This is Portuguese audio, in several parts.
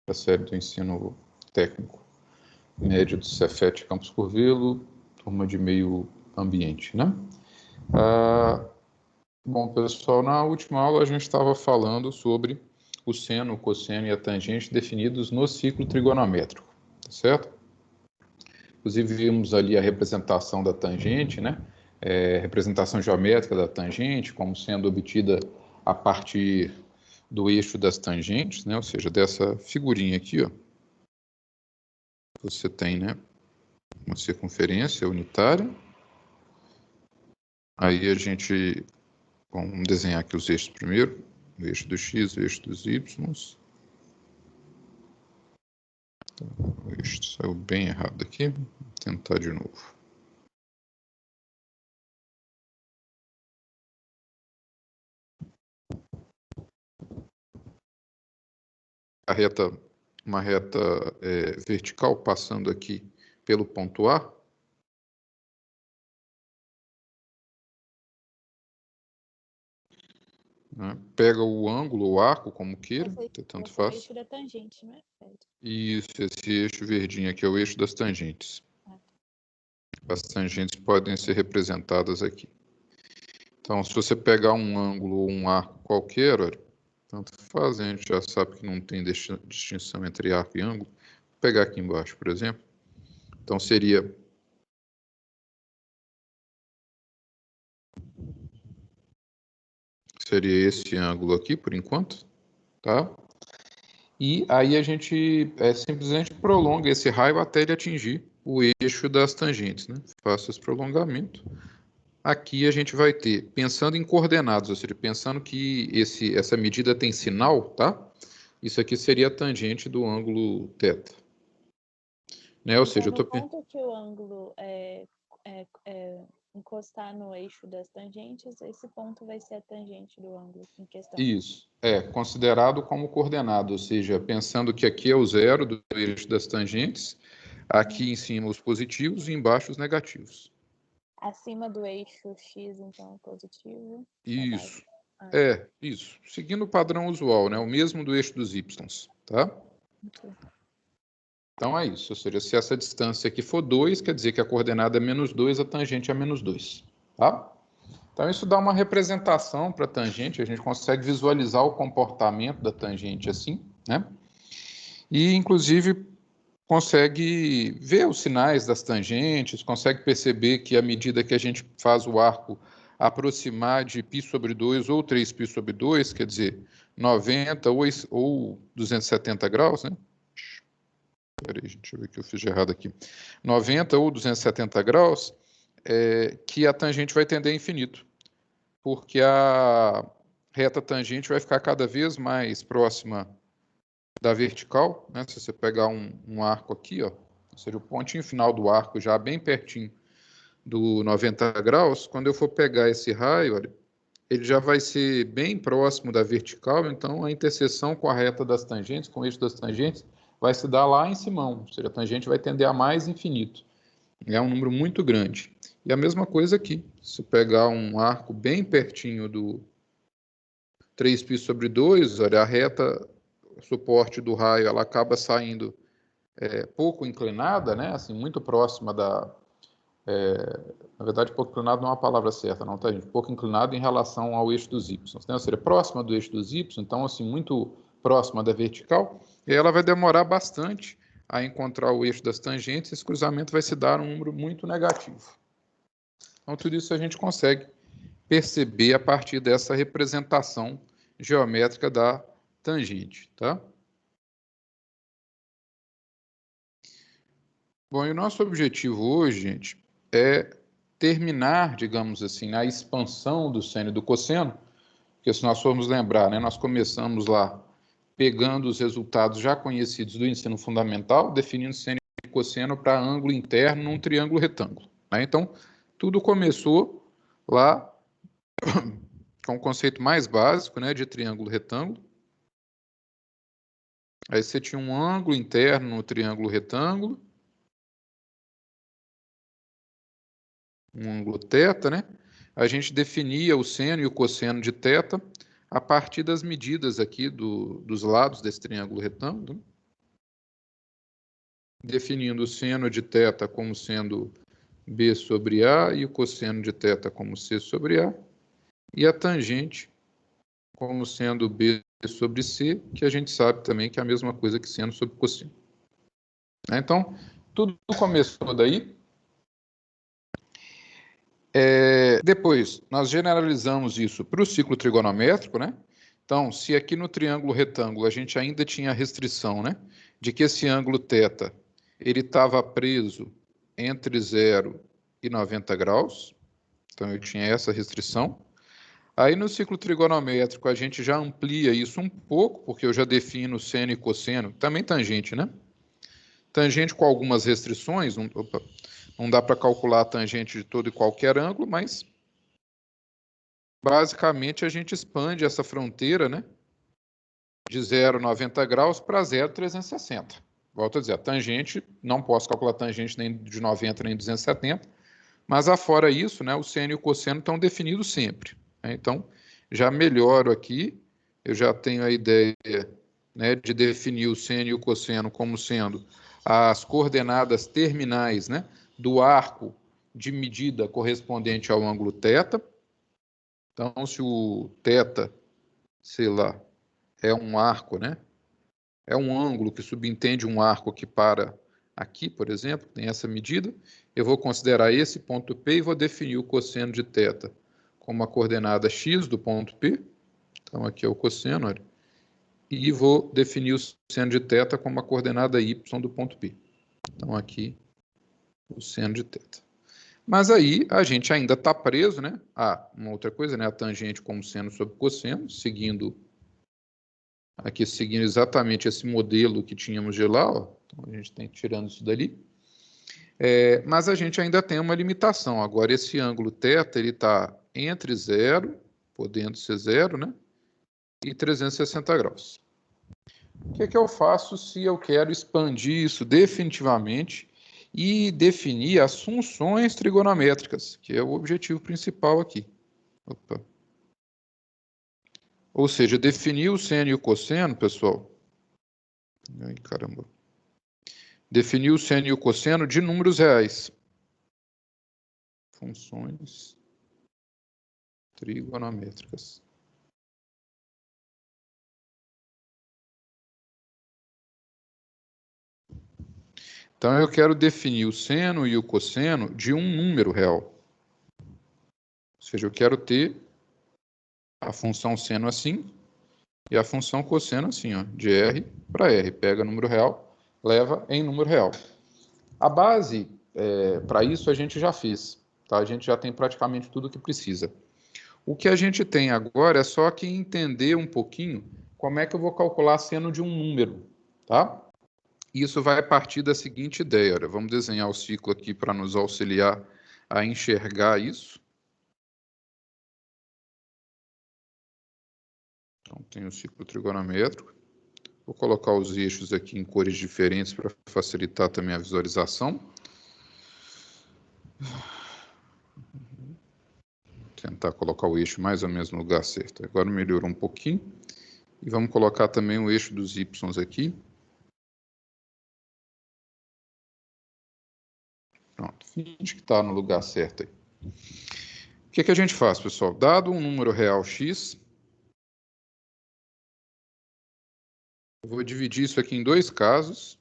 da série do ensino técnico médio do Cefet Campos Curvelo, turma de meio ambiente, né? Bom, pessoal, na última aula a gente estava falando sobre o seno, o cosseno e a tangente definidos no ciclo trigonométrico, tá certo? Inclusive vimos ali a representação da tangente, né? Representação geométrica da tangente, como sendo obtida a partir do eixo das tangentes, né? Ou seja, dessa figurinha aqui, ó. Você tem, né, uma circunferência unitária. Aí a gente, vamos desenhar aqui os eixos primeiro, o eixo do x, o eixo dos y. O eixo saiu bem errado aqui, vou tentar de novo. Uma reta vertical passando aqui pelo ponto A. Né? Pega o ângulo, o arco, como queira, tanto faz. Esse é o eixo da tangente, né? Isso, esse eixo verdinho aqui é o eixo das tangentes. As tangentes podem ser representadas aqui. Então, se você pegar um ângulo ou um arco qualquer, olha, tanto faz, a gente já sabe que não tem distinção entre arco e ângulo. Vou pegar aqui embaixo, por exemplo. Então, seria esse ângulo aqui, por enquanto, tá? E aí a gente simplesmente prolonga esse raio até ele atingir o eixo das tangentes, né? Faço esse prolongamento. Aqui a gente vai ter, pensando em coordenadas, ou seja, pensando que essa medida tem sinal, tá? Isso aqui seria a tangente do ângulo θ. Né? Ou seja, eu tô... ponto que o ângulo encostar no eixo das tangentes, esse ponto vai ser a tangente do ângulo em questão. Isso, considerado como coordenado, ou seja, pensando que aqui é o zero do eixo das tangentes, aqui em cima os positivos e embaixo os negativos. Acima do eixo X, então, positivo. Isso, isso. Seguindo o padrão usual, né? O mesmo do eixo dos Y, tá? Okay. Então é isso, ou seja, se essa distância aqui for 2, quer dizer que a coordenada é -2, a tangente é -2, tá? Então isso dá uma representação para a tangente, a gente consegue visualizar o comportamento da tangente assim, né? E, inclusive, consegue ver os sinais das tangentes, consegue perceber que à medida que a gente faz o arco aproximar de π/2 ou 3π/2, quer dizer, 90 ou 270 graus, né? Peraí, gente, deixa eu ver o que eu fiz de errado aqui. 90 ou 270 graus, que a tangente vai tender a infinito, porque a reta tangente vai ficar cada vez mais próxima da vertical, né? Se você pegar um arco aqui, ó, ou seja, o pontinho final do arco já bem pertinho do 90 graus, quando eu for pegar esse raio, olha, ele já vai ser bem próximo da vertical, então a interseção com a reta das tangentes, com o eixo das tangentes, vai se dar lá em cima, ou seja, a tangente vai tender a mais infinito. É um número muito grande. E a mesma coisa aqui, se pegar um arco bem pertinho do 3π/2, olha, a reta suporte do raio, ela acaba saindo pouco inclinada, né? Assim, muito próxima da... na verdade, pouco inclinado não é uma palavra certa, não, tá, gente? Pouco inclinado em relação ao eixo dos Y. Né? Ou seja, próxima do eixo dos Y, então, assim, muito próxima da vertical, e ela vai demorar bastante a encontrar o eixo das tangentes, esse cruzamento vai se dar um número muito negativo. Então, tudo isso a gente consegue perceber a partir dessa representação geométrica da tangente, tá? Bom, e o nosso objetivo hoje, gente, é terminar, digamos assim, a expansão do seno e do cosseno, porque se nós formos lembrar, né, nós começamos lá pegando os resultados já conhecidos do ensino fundamental, definindo seno e cosseno para ângulo interno num triângulo retângulo. Né? Então, tudo começou lá com o conceito mais básico, né, de triângulo retângulo. Aí você tinha um ângulo interno no triângulo retângulo, um ângulo θ, né? A gente definia o seno e o cosseno de θ a partir das medidas aqui dos lados desse triângulo retângulo. definindo o seno de θ como sendo B sobre A e o cosseno de θ como C sobre A, e a tangente como sendo B sobre C, que a gente sabe também que é a mesma coisa que seno sobre cosseno. Então, tudo começou daí. Depois, nós generalizamos isso para o ciclo trigonométrico, né? Então, se aqui no triângulo retângulo a gente ainda tinha a restrição, né, de que esse ângulo θ ele estava preso entre 0 e 90 graus, então eu tinha essa restrição. Aí no ciclo trigonométrico a gente já amplia isso um pouco, porque eu já defino seno e cosseno, também tangente, né? Tangente com algumas restrições, não dá para calcular a tangente de todo e qualquer ângulo, mas basicamente a gente expande essa fronteira, né, de 0 a 90 graus para 0 360. Volto a dizer, a tangente, não posso calcular tangente nem de 90 nem de 270, mas afora isso, né, o seno e o cosseno estão definidos sempre. Né? Então, já melhoro aqui, eu já tenho a ideia, né, de definir o seno e o cosseno como sendo as coordenadas terminais, né, do arco de medida correspondente ao ângulo θ. Então, se o θ, sei lá, é um arco, né, é um ângulo que subentende um arco que para aqui, por exemplo, tem essa medida, eu vou considerar esse ponto P e vou definir o cosseno de θ como a coordenada x do ponto P. Então, aqui é o cosseno, olha. E vou definir o seno de θ como a coordenada y do ponto P. Então, aqui, o seno de θ. Mas aí, a gente ainda está preso, né? Uma outra coisa, né? A tangente como seno sobre cosseno, seguindo exatamente esse modelo que tínhamos de lá, ó. Então, a gente tem tirando isso dali. Mas a gente ainda tem uma limitação. Agora, esse ângulo θ, ele está entre 0, podendo ser 0, né? E 360 graus. O que eu faço se eu quero expandir isso definitivamente e definir as funções trigonométricas, que é o objetivo principal aqui. Opa. Ou seja, definir o seno e o cosseno, pessoal. Ai, caramba. Definir o seno e o cosseno de números reais. Funções trigonométricas. Então, eu quero definir o seno e o cosseno de um número real. Ou seja, eu quero ter a função seno assim e a função cosseno assim, ó, de R para R. Pega número real, leva em número real. A base para isso a gente já fez. Tá? A gente já tem praticamente tudo o que precisa. O que a gente tem agora é só que entender um pouquinho como é que eu vou calcular seno de um número. Tá? Isso vai partir da seguinte ideia. Olha, vamos desenhar o ciclo aqui para nos auxiliar a enxergar isso. Então, tem o ciclo trigonométrico. Vou colocar os eixos aqui em cores diferentes para facilitar também a visualização. Tentar colocar o eixo mais ou menos no lugar certo. Agora melhorou um pouquinho. E vamos colocar também o eixo dos y aqui. Pronto, finge que está no lugar certo aí. O que a gente faz, pessoal? Dado um número real x, eu vou dividir isso aqui em dois casos.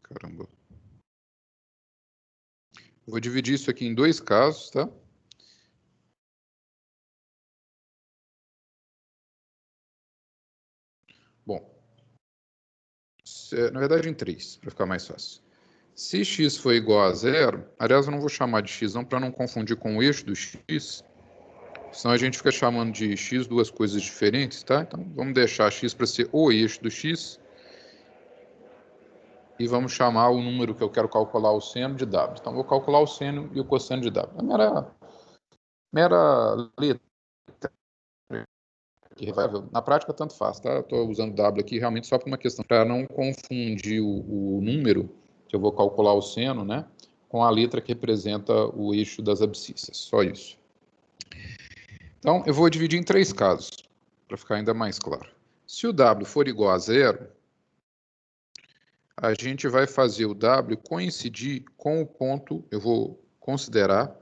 Caramba. Vou dividir isso aqui em dois casos, tá? Bom, na verdade em três, para ficar mais fácil. Se x for igual a zero, aliás, eu não vou chamar de x não, para não confundir com o eixo do x, senão a gente fica chamando de x duas coisas diferentes, tá? Então, vamos deixar x para ser o eixo do x, e vamos chamar o número que eu quero calcular o seno de w. Então, vou calcular o seno e o cosseno de w. É mera letra. Na prática, tanto faz, tá? Eu estou usando w aqui realmente só por uma questão, para não confundir o número que eu vou calcular o seno, né, com a letra que representa o eixo das abscissas, só isso. Então, eu vou dividir em três casos, para ficar ainda mais claro. Se o w for igual a zero, a gente vai fazer o W coincidir com o ponto, eu vou considerar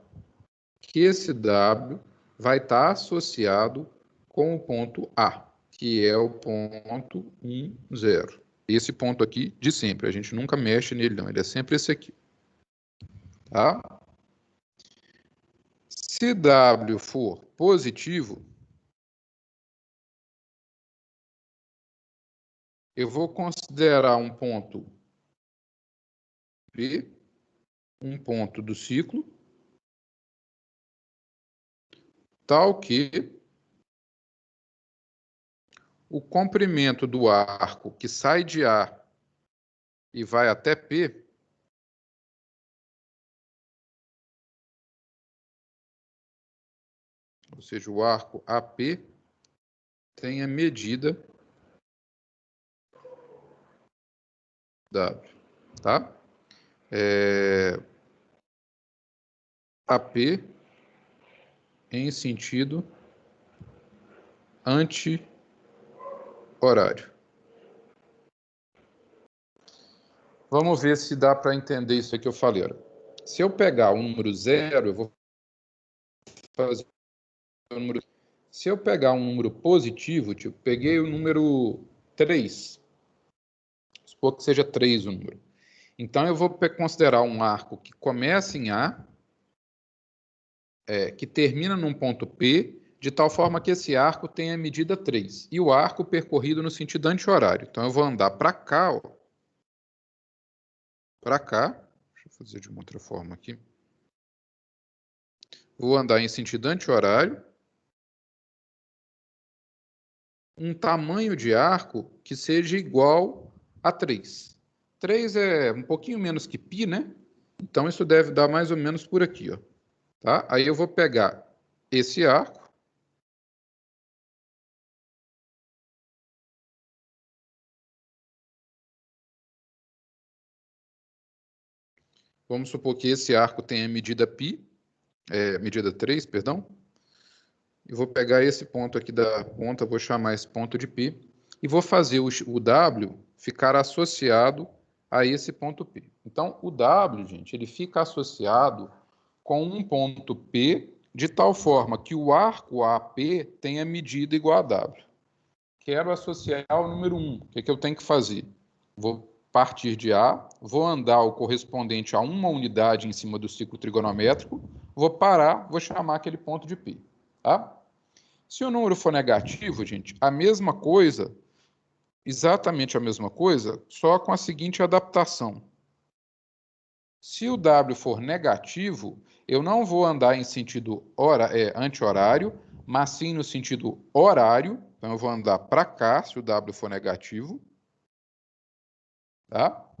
que esse W vai estar associado com o ponto A, que é o ponto 1, 0. Esse ponto aqui de sempre, a gente nunca mexe nele não, ele é sempre esse aqui. Tá? Se W for positivo, eu vou considerar um ponto P, um ponto do ciclo, tal que o comprimento do arco que sai de A e vai até P ou seja, o arco AP tem a medida W, tá? AP em sentido anti-horário. Vamos ver se dá para entender isso aqui que eu falei. Olha. Se eu pegar o número 0, eu vou fazer o número... Se eu pegar um número positivo, tipo, peguei o número 3, supor que seja 3 o número. Então, eu vou considerar um arco que começa em A, que termina num ponto P, de tal forma que esse arco tenha medida 3. E o arco percorrido no sentido anti-horário. Então, eu vou andar para cá, ó. Para cá. Deixa eu fazer de uma outra forma aqui. Vou andar em sentido anti-horário. Um tamanho de arco que seja igual a 3. 3 é um pouquinho menos que π, né? Então, isso deve dar mais ou menos por aqui, ó. Tá? Aí eu vou pegar esse arco. Vamos supor que esse arco tenha medida π, medida 3, perdão. E vou pegar esse ponto aqui da ponta, vou chamar esse ponto de π, e vou fazer o W ficar associado a esse ponto P. Então, o W, gente, ele fica associado com um ponto P, de tal forma que o arco AP tenha medida igual a W. Quero associar ao número 1. O que eu tenho que fazer? Vou partir de A, vou andar o correspondente a uma unidade em cima do ciclo trigonométrico, vou parar, vou chamar aquele ponto de P. Tá? Se o número for negativo, gente, a mesma coisa, exatamente a mesma coisa, só com a seguinte adaptação. Se o W for negativo, eu não vou andar em sentido anti-horário, mas sim no sentido horário. Então, eu vou andar para cá, se o W for negativo. Tá?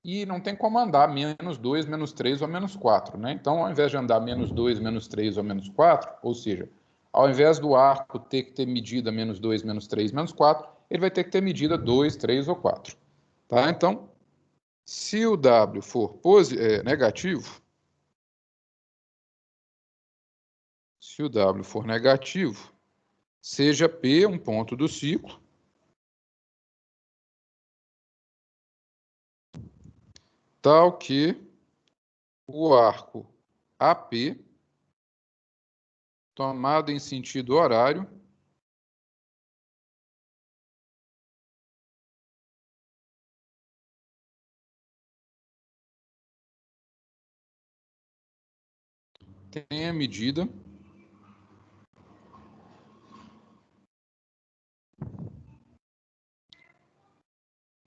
E não tem como andar menos 2, menos 3 ou menos 4. Né? Então, ao invés de andar menos 2, menos 3 ou menos 4, ou seja, ao invés do arco ter que ter medida menos 2, menos 3, menos 4, ele vai ter que ter medida 2, 3 ou 4. Tá? Então, se o W for negativo, se o W for negativo, seja P um ponto do ciclo, tal que o arco AP, tomado em sentido horário, tenha medida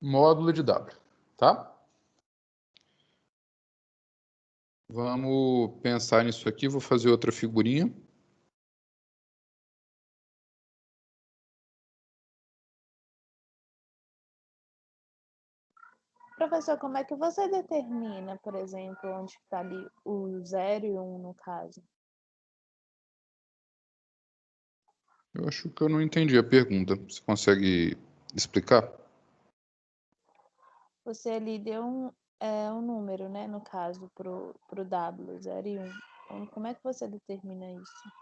módulo de W, tá? Vamos pensar nisso aqui, vou fazer outra figurinha. Professor, como é que você determina, por exemplo, onde está ali o 0 e o 1 no caso? Eu acho que eu não entendi a pergunta. Você consegue explicar? Você ali deu um número, né, no caso, pro W, 0 e 1. Então, como é que você determina isso?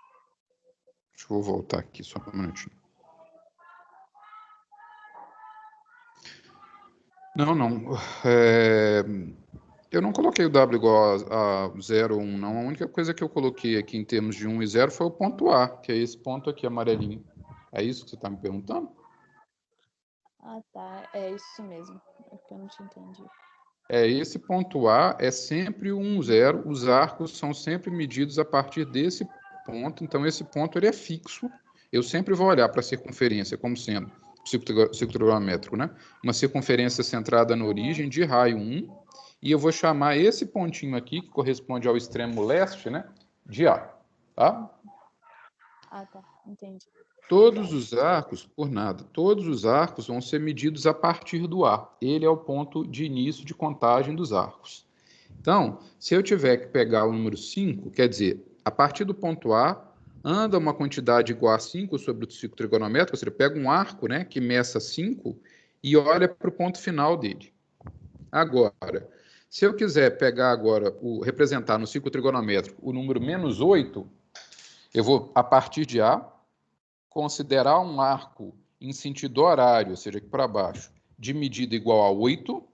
Deixa eu voltar aqui só um minutinho. Não, não. Eu não coloquei o W igual a 0 ou 1, não. A única coisa que eu coloquei aqui em termos de 1 e 0 foi o ponto A, que é esse ponto aqui amarelinho. É isso que você está me perguntando? Ah, tá. É isso mesmo. É que eu não te entendi. Esse ponto A é sempre o 1, 0. Os arcos são sempre medidos a partir desse ponto. Então, esse ponto ele é fixo. Eu sempre vou olhar para a circunferência como sendo trigonométrico, né? Uma circunferência centrada na origem de raio 1. E eu vou chamar esse pontinho aqui, que corresponde ao extremo leste, né? De A. Tá? Ah, tá. Entendi. Todos os arcos, por nada, todos os arcos vão ser medidos a partir do A. Ele é o ponto de início de contagem dos arcos. Então, se eu tiver que pegar o número 5, quer dizer, a partir do ponto A, anda uma quantidade igual a 5 sobre o ciclo trigonométrico, ou seja, pega um arco, né, que meça 5 e olha para o ponto final dele. Agora, se eu quiser pegar agora, representar no ciclo trigonométrico o número menos 8, eu vou, a partir de A, considerar um arco em sentido horário, ou seja, aqui para baixo, de medida igual a 8,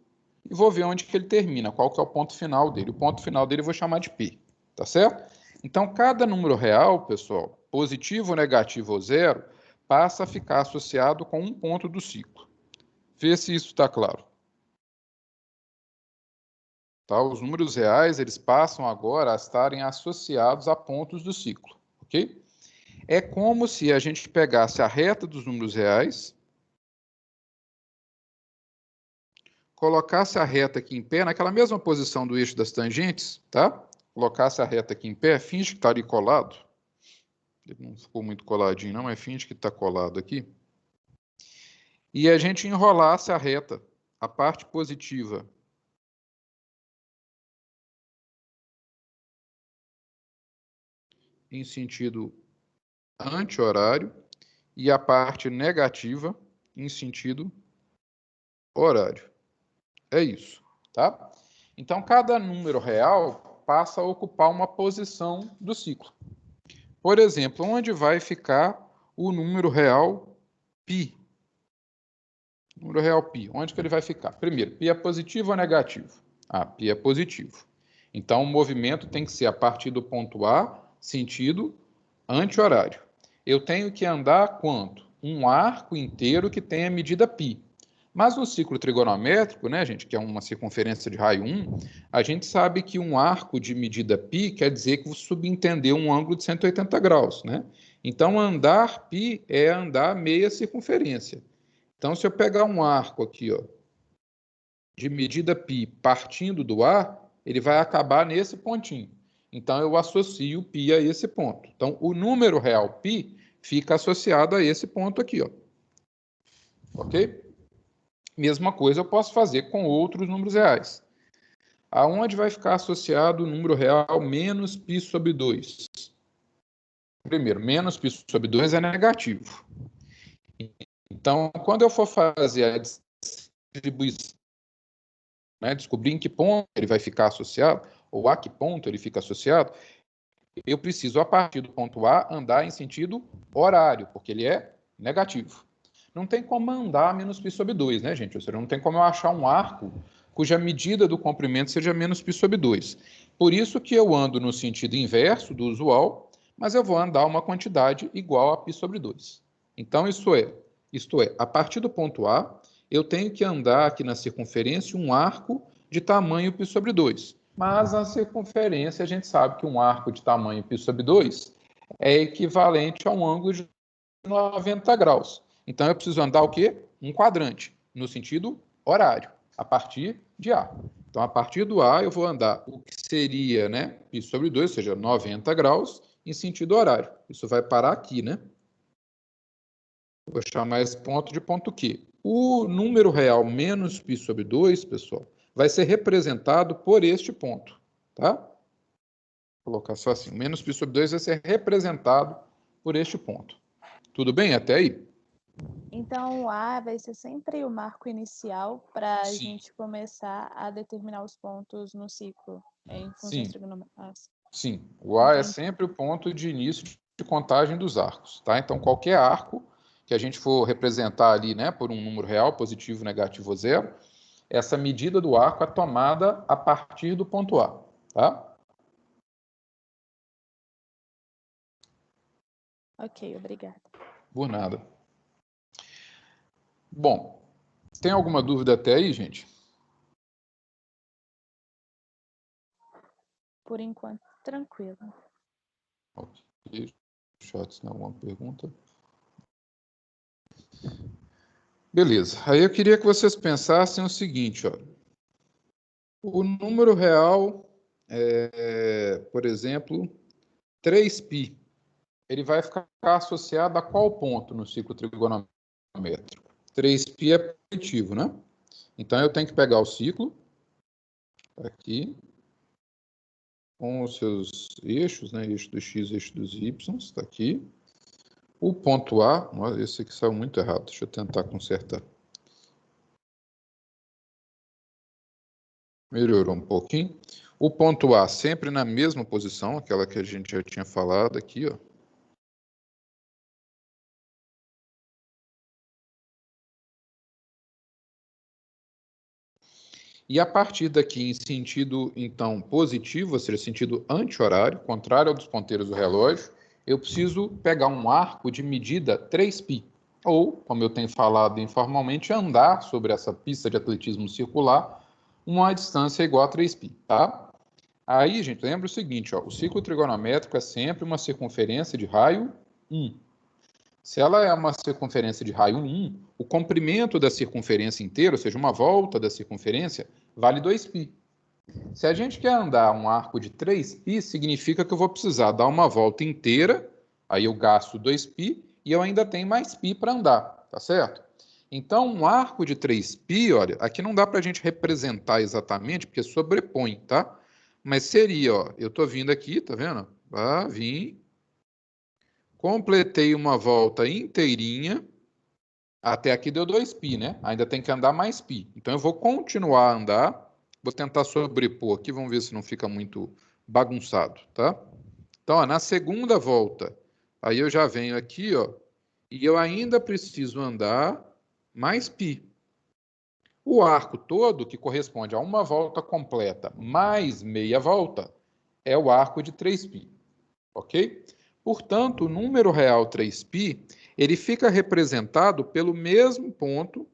e vou ver onde que ele termina, qual que é o ponto final dele. O ponto final dele eu vou chamar de π, tá certo? Então, cada número real, pessoal, positivo, negativo ou zero, passa a ficar associado com um ponto do ciclo. Vê se isso está claro. Tá? Os números reais, eles passam agora a estarem associados a pontos do ciclo, ok? É como se a gente pegasse a reta dos números reais, colocasse a reta aqui em pé, naquela mesma posição do eixo das tangentes, tá? Colocasse a reta aqui em pé, finge que está ali colado. Ele não ficou muito coladinho, não, mas finge que está colado aqui. E a gente enrolasse a reta, a parte positiva em sentido anti-horário e a parte negativa em sentido horário. É isso, tá? Então, cada número real passa a ocupar uma posição do ciclo. Por exemplo, onde vai ficar o número real π? O número real π, onde que ele vai ficar? Primeiro, π é positivo ou negativo? Ah, π é positivo. Então, o movimento tem que ser a partir do ponto A, sentido anti-horário. Eu tenho que andar quanto? Um arco inteiro que tenha medida π. Mas no ciclo trigonométrico, né, gente, que é uma circunferência de raio 1, a gente sabe que um arco de medida π quer dizer que você subentendeu um ângulo de 180 graus, né? Então, andar π é andar meia circunferência. Então, se eu pegar um arco aqui, ó, de medida π partindo do A, ele vai acabar nesse pontinho. Então, eu associo π a esse ponto. Então, o número real π fica associado a esse ponto aqui, ó. Ok? Mesma coisa eu posso fazer com outros números reais. Aonde vai ficar associado o número real menos π sobre 2? Primeiro, menos π sobre 2 é negativo. Então, quando eu for fazer a distribuição, né, descobrir em que ponto ele vai ficar associado, ou a que ponto ele fica associado, eu preciso, a partir do ponto A, andar em sentido horário, porque ele é negativo. Não tem como andar menos π sobre 2, né, gente? Ou seja, não tem como eu achar um arco cuja medida do comprimento seja menos π sobre 2. Por isso que eu ando no sentido inverso do usual, mas eu vou andar uma quantidade igual a π sobre 2. Então, isto é, a partir do ponto A, eu tenho que andar aqui na circunferência um arco de tamanho π sobre 2. Mas na circunferência a gente sabe que um arco de tamanho π sobre 2 é equivalente a um ângulo de 90 graus. Então eu preciso andar o quê? Um quadrante, no sentido horário, a partir de A. Então, a partir do A, eu vou andar o que seria, né, π sobre 2, ou seja, 90 graus, em sentido horário. Isso vai parar aqui, né? Vou chamar esse ponto de ponto Q. O número real menos π sobre 2, pessoal, vai ser representado por este ponto, tá? Vou colocar só assim, menos π sobre 2 vai ser representado por este ponto. Tudo bem até aí? Então, o A vai ser sempre o marco inicial para a Sim. gente começar a determinar os pontos no ciclo em funções Sim. trigonométricas. Sim, o A é Entendi. sempre o ponto de início de contagem dos arcos, tá? Então, qualquer arco que a gente for representar ali, né, por um número real, positivo, negativo ou zero, essa medida do arco é tomada a partir do ponto A, tá? Ok, obrigada. Por nada. Bom, tem alguma dúvida até aí, gente? Por enquanto, tranquilo. Ok. Deixa eu alguma pergunta. Beleza. Aí eu queria que vocês pensassem o seguinte, ó. O número real, por exemplo, 3π, ele vai ficar associado a qual ponto no ciclo trigonométrico? 3π é positivo, né? Então, eu tenho que pegar o ciclo, aqui, com os seus eixos, né? Eixo do x, eixo dos y, está aqui. O ponto A, esse aqui saiu muito errado, deixa eu tentar consertar. Melhorou um pouquinho. O ponto A sempre na mesma posição, aquela que a gente já tinha falado aqui, ó. E a partir daqui, em sentido, então, positivo, ou seja, sentido anti-horário, contrário ao dos ponteiros do relógio, eu preciso pegar um arco de medida 3π. Ou, como eu tenho falado informalmente, andar sobre essa pista de atletismo circular uma distância igual a 3π, tá? Aí, gente, lembra o seguinte, ó, o ciclo trigonométrico é sempre uma circunferência de raio 1. Se ela é uma circunferência de raio 1, o comprimento da circunferência inteira, ou seja, uma volta da circunferência, vale 2π. Se a gente quer andar um arco de 3π, significa que eu vou precisar dar uma volta inteira, aí eu gasto 2π, e eu ainda tenho mais π para andar, tá certo? Então, um arco de 3π, olha, aqui não dá para a gente representar exatamente, porque sobrepõe, tá? Mas seria, ó, eu estou vindo aqui, tá vendo? Vim, completei uma volta inteirinha, até aqui deu 2π, né? Ainda tem que andar mais π. Então eu vou continuar a andar, vou tentar sobrepor aqui, vamos ver se não fica muito bagunçado, tá? Então, ó, na segunda volta, aí eu já venho aqui, ó, e eu ainda preciso andar mais π. O arco todo, que corresponde a uma volta completa mais meia volta, é o arco de 3π, ok? Portanto, o número real 3π, ele fica representado pelo mesmo ponto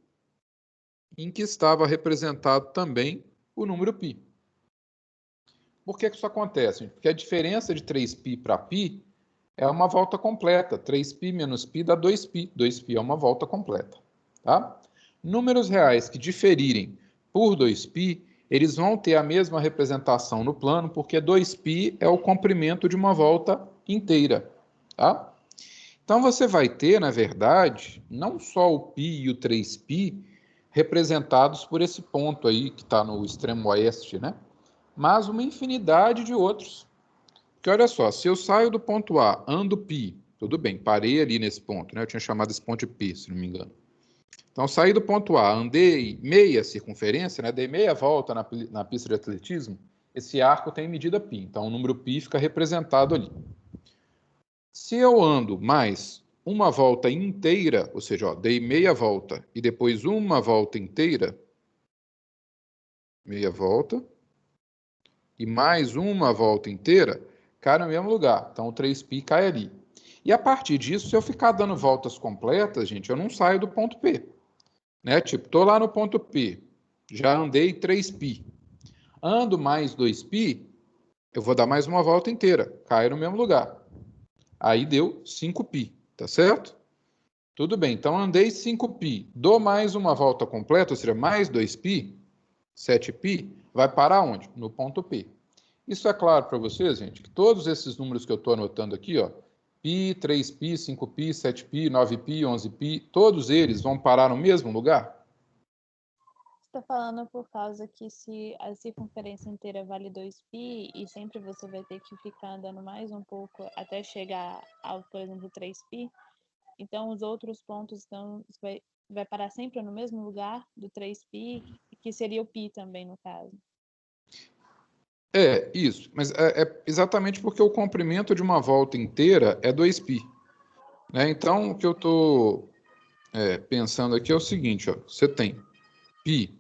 em que estava representado também o número π. Por que isso acontece? Porque a diferença de 3π para π é uma volta completa. 3π menos π dá 2π. 2π é uma volta completa. Tá? Números reais que diferirem por 2π, eles vão ter a mesma representação no plano, porque 2π é o comprimento de uma volta inteira. Tá? Então, você vai ter, na verdade, não só o π e o 3π representados por esse ponto aí, que está no extremo oeste, né? Mas uma infinidade de outros. Porque olha só, se eu saio do ponto A, ando π, tudo bem, parei ali nesse ponto, né? Eu tinha chamado esse ponto de π, se não me engano. Então, saí do ponto A, andei meia circunferência, né? Dei meia volta na pista de atletismo, esse arco tem medida π, então o número π fica representado ali. Se eu ando mais uma volta inteira, ou seja, ó, dei meia volta e depois uma volta inteira, meia volta, e mais uma volta inteira, cai no mesmo lugar. Então, o 3π cai ali. E a partir disso, se eu ficar dando voltas completas, gente, eu não saio do ponto P. Né? Tipo, estou lá no ponto P, já andei 3π. Ando mais 2π, eu vou dar mais uma volta inteira, cai no mesmo lugar. Aí deu 5π, tá certo? Tudo bem, então andei 5π, dou mais uma volta completa, ou seja, mais 2π, 7π, vai parar onde? No ponto P. Isso é claro para vocês, gente, que todos esses números que eu estou anotando aqui, ó, π, 3π, 5π, 7π, 9π, 11π, todos eles vão parar no mesmo lugar? Você está falando por causa que se a circunferência inteira vale 2π e sempre você vai ter que ficar andando mais um pouco até chegar ao, por exemplo, 3π, então os outros pontos vai parar sempre no mesmo lugar do 3π, que seria o π também, no caso. É, isso. Mas é exatamente porque o comprimento de uma volta inteira é 2π. Né? Então, o que eu estou pensando aqui é o seguinte, ó, você tem π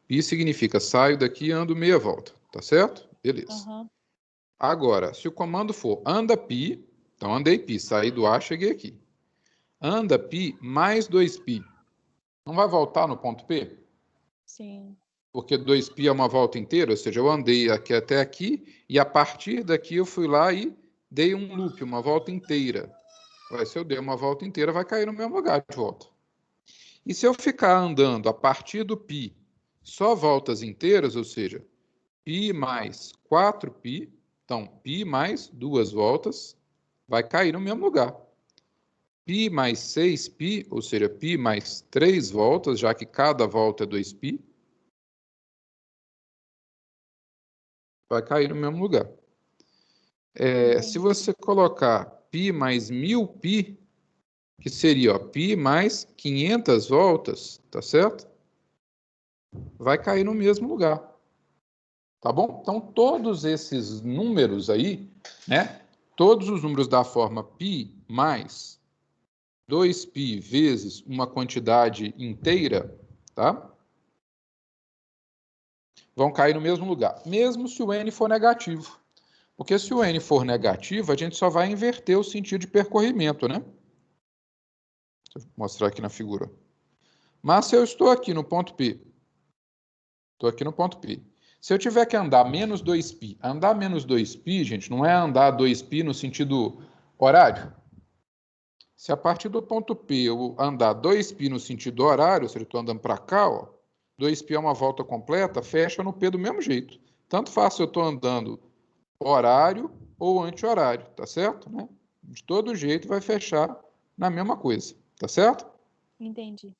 Pi significa saio daqui e ando meia volta, tá certo? Beleza. Aham. Agora, se o comando for anda pi, então andei pi, saí do A, cheguei aqui. Anda pi mais 2π. Não vai voltar no ponto P? Sim. Porque 2π é uma volta inteira, ou seja, eu andei aqui até aqui e a partir daqui eu fui lá e dei um loop, uma volta inteira. Se eu der uma volta inteira, vai cair no mesmo lugar de volta. E se eu ficar andando a partir do π só voltas inteiras, ou seja, π mais 4π, então π mais 2 voltas, vai cair no mesmo lugar. Π mais 6π, ou seja, π mais 3 voltas, já que cada volta é 2π, vai cair no mesmo lugar. Se você colocar π mais 1000π, que seria π mais 500 voltas, tá certo? Vai cair no mesmo lugar. Tá bom? Então, todos esses números aí, né? Todos os números da forma π mais 2π vezes uma quantidade inteira, tá? Vão cair no mesmo lugar, mesmo se o n for negativo. Porque se o n for negativo, a gente só vai inverter o sentido de percorrimento, né? Deixa eu mostrar aqui na figura. Mas se eu estou aqui no ponto P, estou aqui no ponto P. Se eu tiver que andar menos 2π, andar menos 2π, gente, não é andar 2π no sentido horário. Se a partir do ponto P eu andar 2π no sentido horário, se eu estou andando para cá, ó, 2π é uma volta completa, fecha no P do mesmo jeito. Tanto faz se eu estou andando horário ou anti-horário, tá certo? Né? De todo jeito vai fechar na mesma coisa, tá certo? Entendi.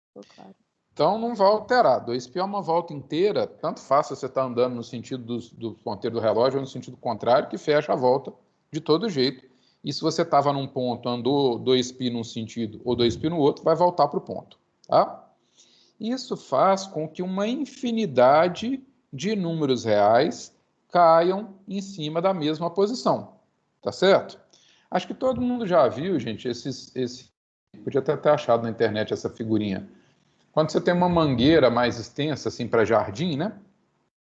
Ficou claro. Então não vai alterar. 2π é uma volta inteira, tanto faz se você está andando no sentido do ponteiro do relógio ou no sentido contrário, que fecha a volta de todo jeito. E se você estava num ponto, andou 2π num sentido ou 2π no outro, vai voltar para o ponto. Tá? Isso faz com que uma infinidade de números reais caiam em cima da mesma posição. Tá certo? Acho que todo mundo já viu, gente, podia até ter achado na internet essa figurinha. Quando você tem uma mangueira mais extensa, assim, para jardim, né?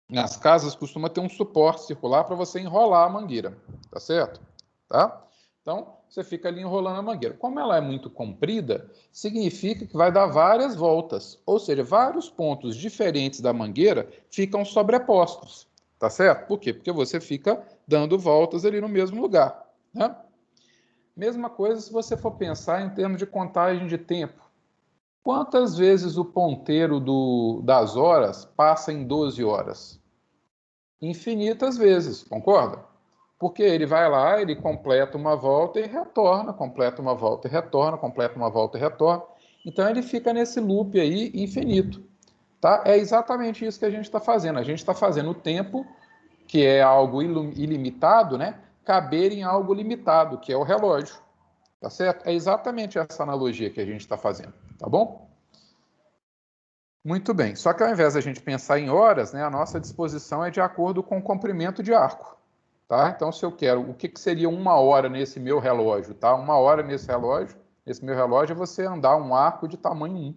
Nas casas costuma ter um suporte circular para você enrolar a mangueira, tá certo? Tá? Então, você fica ali enrolando a mangueira. Como ela é muito comprida, significa que vai dar várias voltas, ou seja, vários pontos diferentes da mangueira ficam sobrepostos, tá certo? Por quê? Porque você fica dando voltas ali no mesmo lugar, né? Mesma coisa se você for pensar em termos de contagem de tempo. Quantas vezes o ponteiro das horas passa em 12 horas? Infinitas vezes, concorda? Porque ele vai lá, ele completa uma volta e retorna, completa uma volta e retorna, completa uma volta e retorna. Então ele fica nesse loop aí infinito. Tá? É exatamente isso que a gente está fazendo. A gente está fazendo o tempo, que é algo ilimitado, né? Caber em algo limitado, que é o relógio. Tá certo? É exatamente essa analogia que a gente está fazendo, tá bom? Muito bem. Só que ao invés da gente pensar em horas, né, a nossa disposição é de acordo com o comprimento de arco. Tá? Então, se eu quero, o que seria uma hora nesse meu relógio? Tá? Uma hora nesse meu relógio, é você andar um arco de tamanho 1.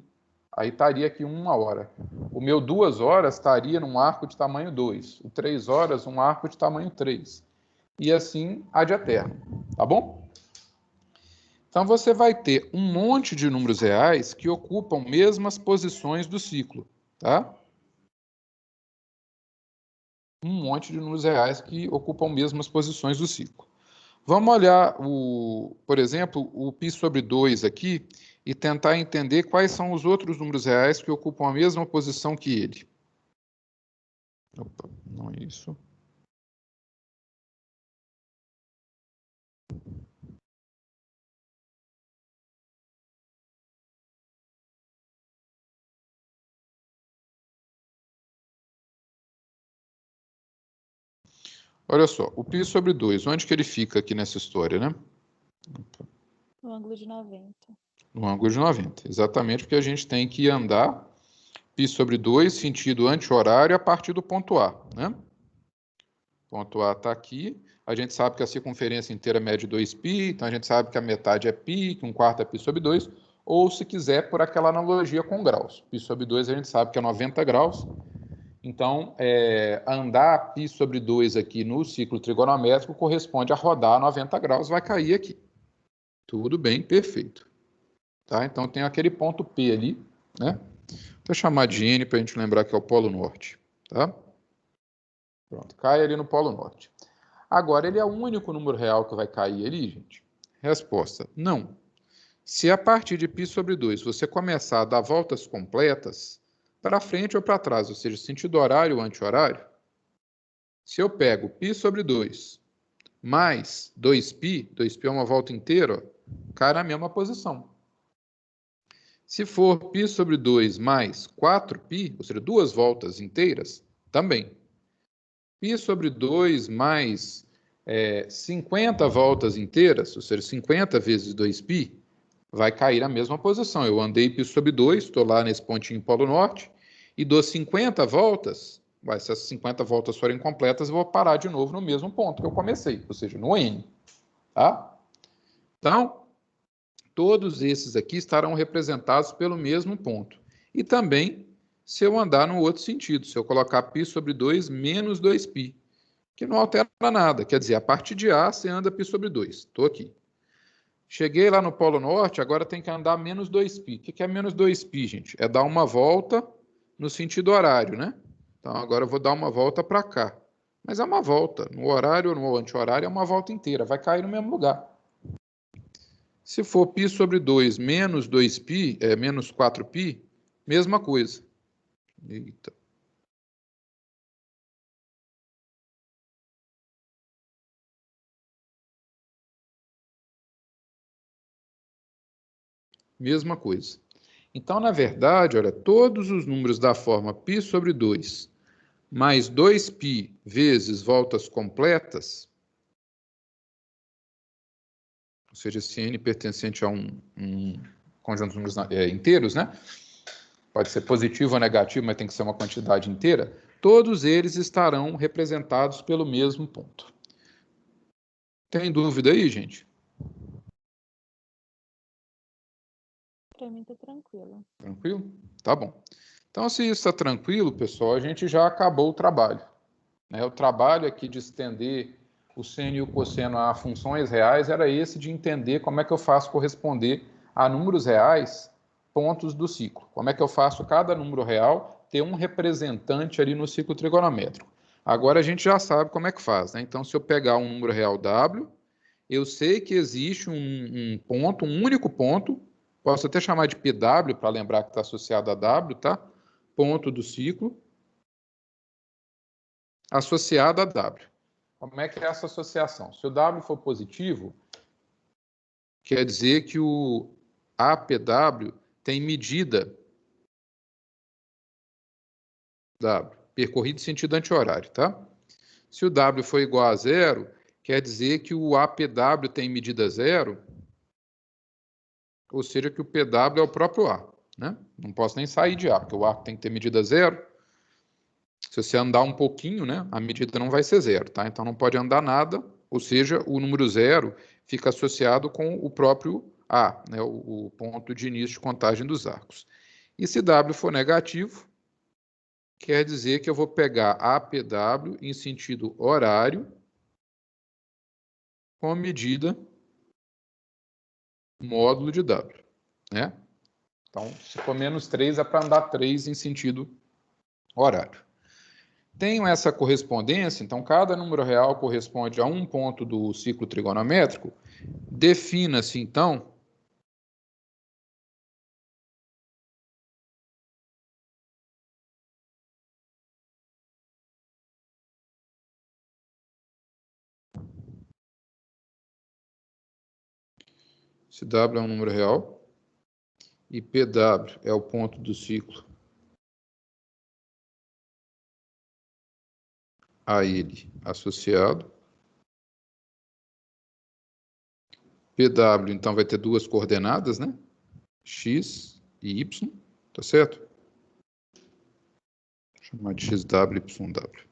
Aí estaria aqui 1 hora. O meu 2 horas estaria num arco de tamanho 2. O 3 horas, um arco de tamanho 3. E assim ad eterno. Tá bom? Então, você vai ter um monte de números reais que ocupam mesmas posições do ciclo, tá? Um monte de números reais que ocupam mesmas posições do ciclo. Vamos olhar, por exemplo, o π sobre 2 aqui e tentar entender quais são os outros números reais que ocupam a mesma posição que ele. Opa, não é isso. Olha só, o π sobre 2, onde que ele fica aqui nessa história, né? No ângulo de 90. No ângulo de 90, exatamente porque a gente tem que andar π sobre 2, sentido anti-horário, a partir do ponto A, né? O ponto A está aqui, a gente sabe que a circunferência inteira mede 2π, então a gente sabe que a metade é π, que um quarto é π sobre 2, ou se quiser por aquela analogia com graus. Π sobre 2 a gente sabe que é 90 graus, então andar π sobre 2 aqui no ciclo trigonométrico corresponde a rodar 90 graus, vai cair aqui. Tudo bem, perfeito. Tá? Então tem aquele ponto P ali, né? Vou chamar de N para a gente lembrar que é o Polo Norte. Tá? Pronto, cai ali no Polo Norte. Agora, ele é o único número real que vai cair ali, gente? Resposta, não. Se a partir de π sobre 2 você começar a dar voltas completas, para frente ou para trás, ou seja, sentido horário ou anti-horário, se eu pego π sobre 2 mais 2π, 2π é uma volta inteira, cai na mesma posição. Se for π sobre 2 mais 4π, ou seja, duas voltas inteiras, também. Π sobre 2 mais 50 voltas inteiras, ou seja, 50 vezes 2π, vai cair na mesma posição. Eu andei π sobre 2, estou lá nesse pontinho Polo Norte, e dou 50 voltas, se essas 50 voltas forem completas, eu vou parar de novo no mesmo ponto que eu comecei, ou seja, no N. Tá? Então, todos esses aqui estarão representados pelo mesmo ponto. E também, se eu andar no outro sentido, se eu colocar π sobre 2 menos 2π, que não altera nada, quer dizer, a partir de A você anda π sobre 2. Estou aqui. Cheguei lá no Polo Norte, agora tem que andar menos 2π. O que é menos 2π, gente? É dar uma volta no sentido horário, né? Então, agora eu vou dar uma volta para cá. Mas é uma volta. No horário ou no anti-horário é uma volta inteira. Vai cair no mesmo lugar. Se for π sobre 2 menos 2π, menos 4π, mesma coisa. Eita. Mesma coisa. Então, na verdade, olha, todos os números da forma π sobre 2 mais 2π vezes voltas completas, ou seja, esse n pertencente a um conjunto de números inteiros, né? Pode ser positivo ou negativo, mas tem que ser uma quantidade inteira. Todos eles estarão representados pelo mesmo ponto. Tem dúvida aí, gente? Para mim tá tranquilo. Tranquilo? Tá bom. Então, se isso está tranquilo, pessoal, a gente já acabou o trabalho. O trabalho aqui de estender o seno e o cosseno a funções reais era esse de entender como é que eu faço corresponder a números reais pontos do ciclo. Como é que eu faço cada número real ter um representante ali no ciclo trigonométrico. Agora a gente já sabe como é que faz, né? Então, se eu pegar um número real W, eu sei que existe um ponto, um único ponto, posso até chamar de PW para lembrar que está associado a W, tá? Ponto do ciclo, associado a W. Como é que é essa associação? Se o W for positivo, quer dizer que o APW tem medida W, percorrido em sentido anti-horário, tá? Se o W for igual a zero, quer dizer que o APW tem medida zero, ou seja, que o PW é o próprio A, né? Não posso nem sair de A, porque o A tem que ter medida zero. Se você andar um pouquinho, né, a medida não vai ser zero, tá? Então não pode andar nada, ou seja, o número zero fica associado com o próprio A, né, o ponto de início de contagem dos arcos. E se W for negativo, quer dizer que eu vou pegar APW em sentido horário com a medida módulo de W, né? Então, se for menos 3, é para andar 3 em sentido horário. Tenho essa correspondência, então cada número real corresponde a um ponto do ciclo trigonométrico. Defina-se, então, se W é um número real e PW é o ponto do ciclo a ele associado. PW, então, vai ter duas coordenadas, né? X e Y, tá certo? Vou chamar de XW e YW.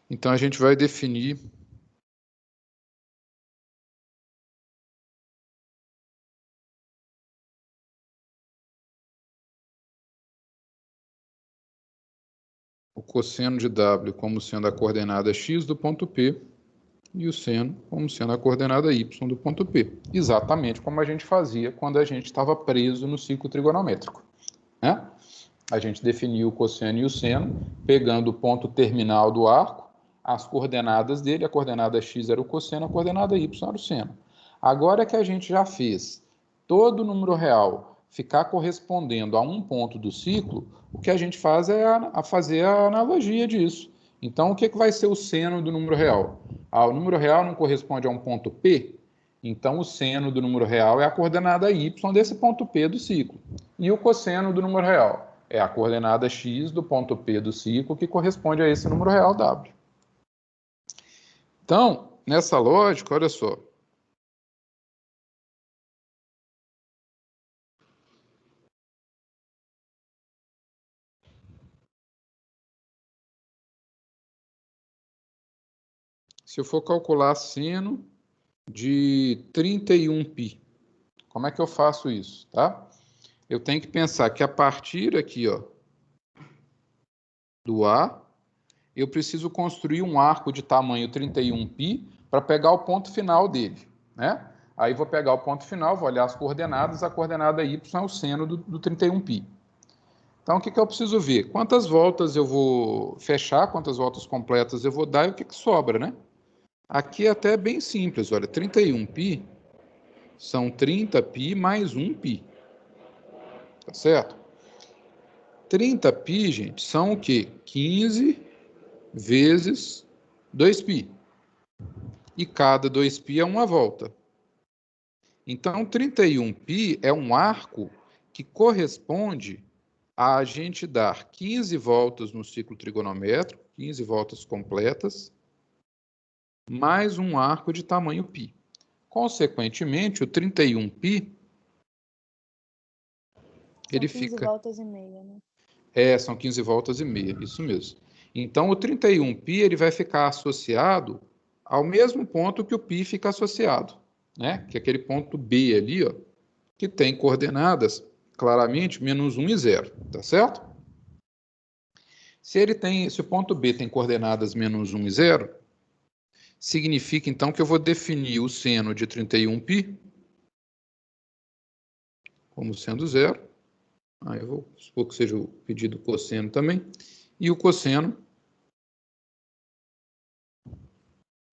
Então, a gente vai definir o cosseno de W como sendo a coordenada x do ponto P e o seno como sendo a coordenada y do ponto P. Exatamente como a gente fazia quando a gente estava preso no ciclo trigonométrico, né? A gente definiu o cosseno e o seno, pegando o ponto terminal do arco, as coordenadas dele, a coordenada x era o cosseno, a coordenada y era o seno. Agora que a gente já fez todo número real ficar correspondendo a um ponto do ciclo, o que a gente faz é fazer a analogia disso. Então, o que vai ser o seno do número real? O número real não corresponde a um ponto P, então o seno do número real é a coordenada y desse ponto P do ciclo. E o cosseno do número real é a coordenada x do ponto P do ciclo, que corresponde a esse número real W. Então, nessa lógica, olha só. Se eu for calcular seno de 31π, como é que eu faço isso, tá? Eu tenho que pensar que a partir aqui, ó, do A, eu preciso construir um arco de tamanho 31π para pegar o ponto final dele, né? Aí vou pegar o ponto final, vou olhar as coordenadas, a coordenada y é o seno do 31π. Então, o que eu preciso ver? Quantas voltas eu vou fechar, quantas voltas completas eu vou dar e o que sobra, né? Aqui é até bem simples, olha, 31π são 30π mais 1π, tá certo? 30π, gente, são o quê? 15 vezes 2π. E cada 2π é uma volta. Então, 31π é um arco que corresponde a gente dar 15 voltas no ciclo trigonométrico, 15 voltas completas, mais um arco de tamanho π. Consequentemente, o 31π, ele fica... São 15 voltas e meia, né? São 15 voltas e meia, isso mesmo. Então, o 31π ele vai ficar associado ao mesmo ponto que o π fica associado, né? Que é aquele ponto B ali, ó, que tem coordenadas, claramente, menos 1 e 0, tá certo? Se o ponto B tem coordenadas menos 1 e 0, significa, então, que eu vou definir o seno de 31π como sendo 0. Aí eu vou supor que seja o pedido cosseno também. E o cosseno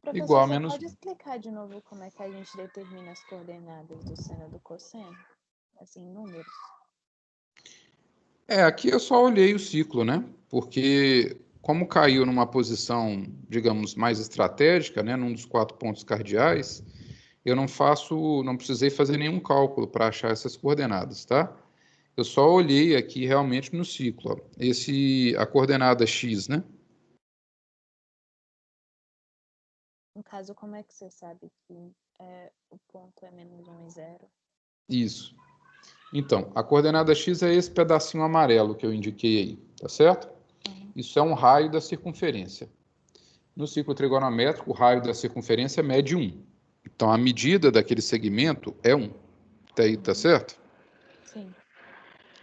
Professor, igual a você menos pode 1. explicar de novo como é que a gente determina as coordenadas do seno e do cosseno? Assim, em números. Aqui eu só olhei o ciclo, né? Porque como caiu numa posição, digamos, mais estratégica, né, num dos 4 pontos cardeais, eu não precisei fazer nenhum cálculo para achar essas coordenadas, tá? Eu só olhei aqui realmente no ciclo, ó. A coordenada x, né? No caso, como é que você sabe que o ponto é menos 1 e 0? Isso. Então, a coordenada x é esse pedacinho amarelo que eu indiquei aí, tá certo? Uhum. Isso é um raio da circunferência. No ciclo trigonométrico, o raio da circunferência mede 1. Então, a medida daquele segmento é 1. Até aí, tá certo? Sim.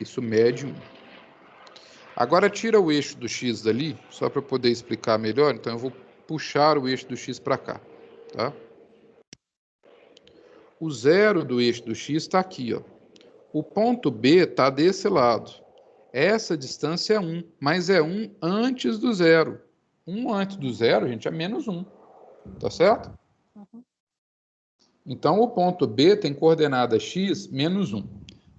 Isso mede 1. Agora, tira o eixo do x dali, só para eu poder explicar melhor. Então, eu vou puxar o eixo do x para cá, tá? O zero do eixo do x está aqui, ó. O ponto B está desse lado. Essa distância é 1, mas é 1 antes do zero. 1 antes do zero, gente, é menos 1. Tá certo? Uhum. Então, o ponto B tem coordenada x menos 1.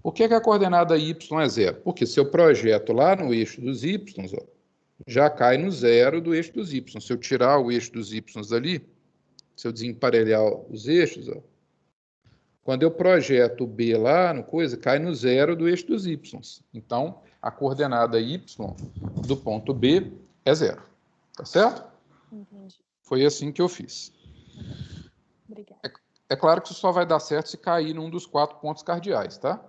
Por que a coordenada y é 0? Porque se eu projeto lá no eixo dos y, ó, já cai no zero do eixo dos y. Se eu tirar o eixo dos y dali, se eu desemparelhar os eixos, ó, quando eu projeto o B lá no coisa, cai no zero do eixo dos y. Então, a coordenada y do ponto B é 0. Tá certo? Entendi. Foi assim que eu fiz. Obrigada. É claro que isso só vai dar certo se cair num dos 4 pontos cardeais, tá?